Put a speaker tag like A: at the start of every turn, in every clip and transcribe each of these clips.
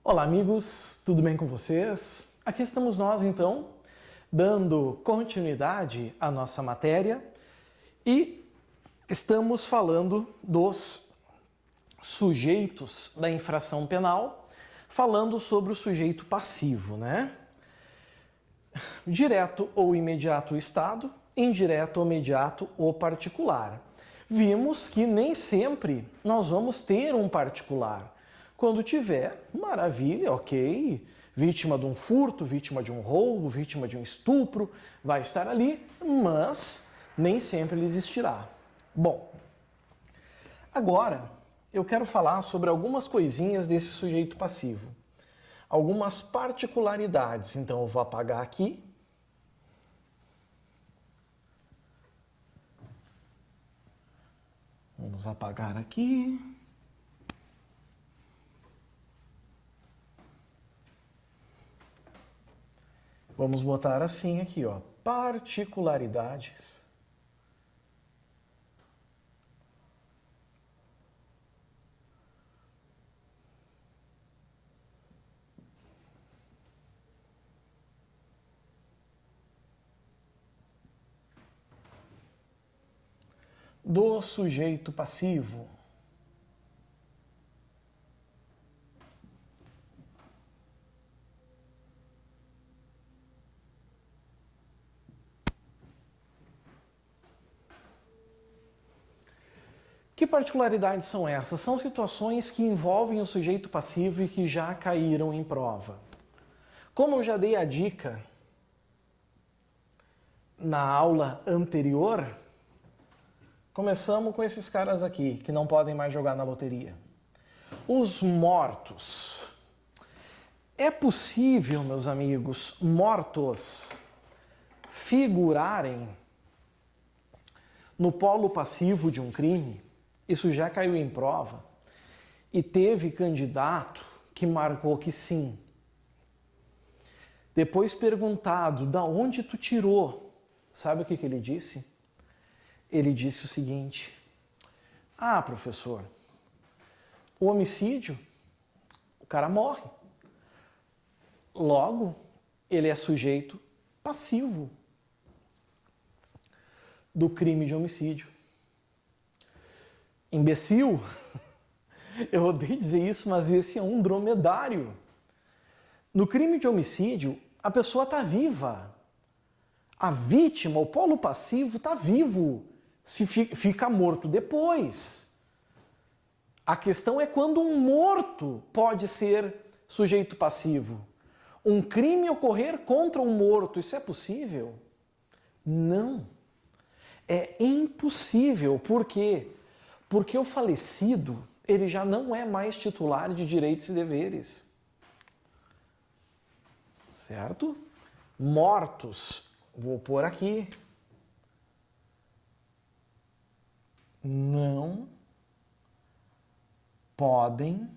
A: Olá amigos, tudo bem com vocês? Aqui estamos nós então, dando continuidade à nossa matéria e estamos falando dos sujeitos da infração penal, falando sobre o sujeito passivo, né? Direto ou imediato o Estado, indireto ou imediato o particular. Vimos que nem sempre nós vamos ter um particular. Quando tiver, maravilha, ok, vítima de um furto, vítima de um roubo, vítima de um estupro, vai estar ali, mas nem sempre ele existirá. Bom, agora eu quero falar sobre algumas coisinhas desse sujeito passivo. Algumas particularidades, então eu vou apagar aqui. Vamos apagar aqui. Vamos botar assim aqui, ó, particularidades do sujeito passivo. Que particularidades são essas? São situações que envolvem o sujeito passivo e que já caíram em prova. Como eu já dei a dica na aula anterior, começamos com esses caras aqui, que não podem mais jogar na loteria. Os mortos. É possível, meus amigos, mortos figurarem no polo passivo de um crime? Isso já caiu em prova e teve candidato que marcou que sim. Depois perguntado, da onde tu tirou? Sabe o que ele disse? Ele disse o seguinte: ah, professor, o homicídio, o cara morre. Logo, ele é sujeito passivo do crime de homicídio. Imbecil? Eu odeio dizer isso, mas esse é um dromedário. No crime de homicídio, a pessoa está viva. A vítima, o polo passivo, está vivo. Se fica morto depois. A questão é quando um morto pode ser sujeito passivo. Um crime ocorrer contra um morto, isso é possível? Não. É impossível. Por quê? Porque o falecido, ele já não é mais titular de direitos e deveres. Certo? Mortos, vou pôr aqui. Não podem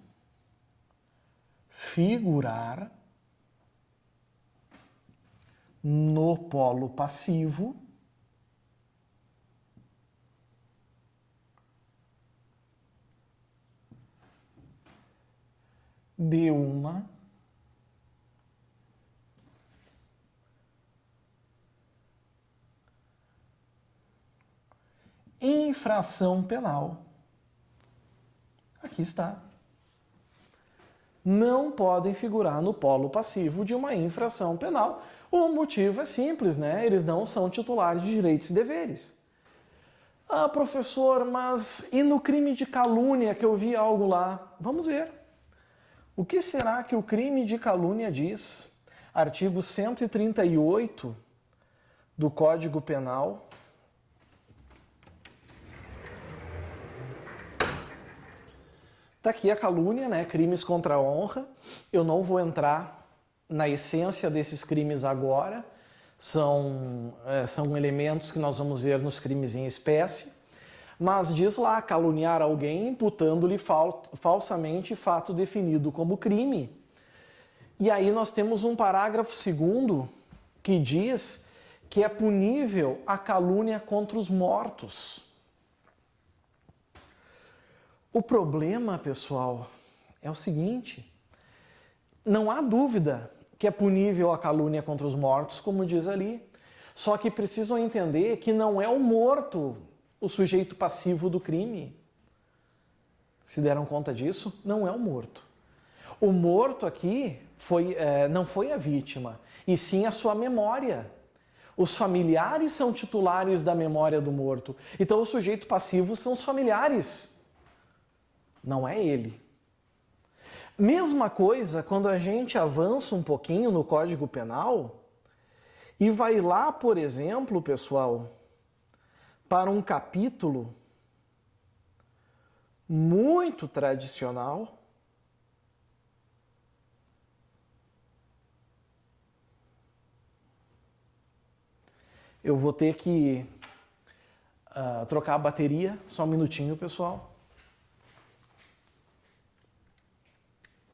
A: figurar no polo passivo de uma infração penal. Aqui está. Não podem figurar no polo passivo de uma infração penal. O motivo é simples, né? Eles não são titulares de direitos e deveres. Ah, professor, mas e no crime de calúnia que eu vi algo lá? Vamos ver. O que será que o crime de calúnia diz? Artigo 138 do Código Penal. Está aqui a calúnia, né? Crimes contra a honra. Eu não vou entrar na essência desses crimes agora. São elementos que nós vamos ver nos crimes em espécie. Mas diz lá, caluniar alguém imputando-lhe falsamente fato definido como crime. E aí nós temos um parágrafo 2º que diz que é punível a calúnia contra os mortos. O problema, pessoal, é o seguinte: Não há dúvida que é punível a calúnia contra os mortos, como diz ali. Só que precisam entender que não é o morto o sujeito passivo do crime. Se deram conta disso? Não é o morto. O morto aqui não foi a vítima, e sim a sua memória. Os familiares são titulares da memória do morto. Então o sujeito passivo são os familiares. Não é ele. Mesma coisa quando a gente avança um pouquinho no Código Penal e vai lá, por exemplo, pessoal, para um capítulo muito tradicional. Eu vou ter que trocar a bateria, só um minutinho, pessoal.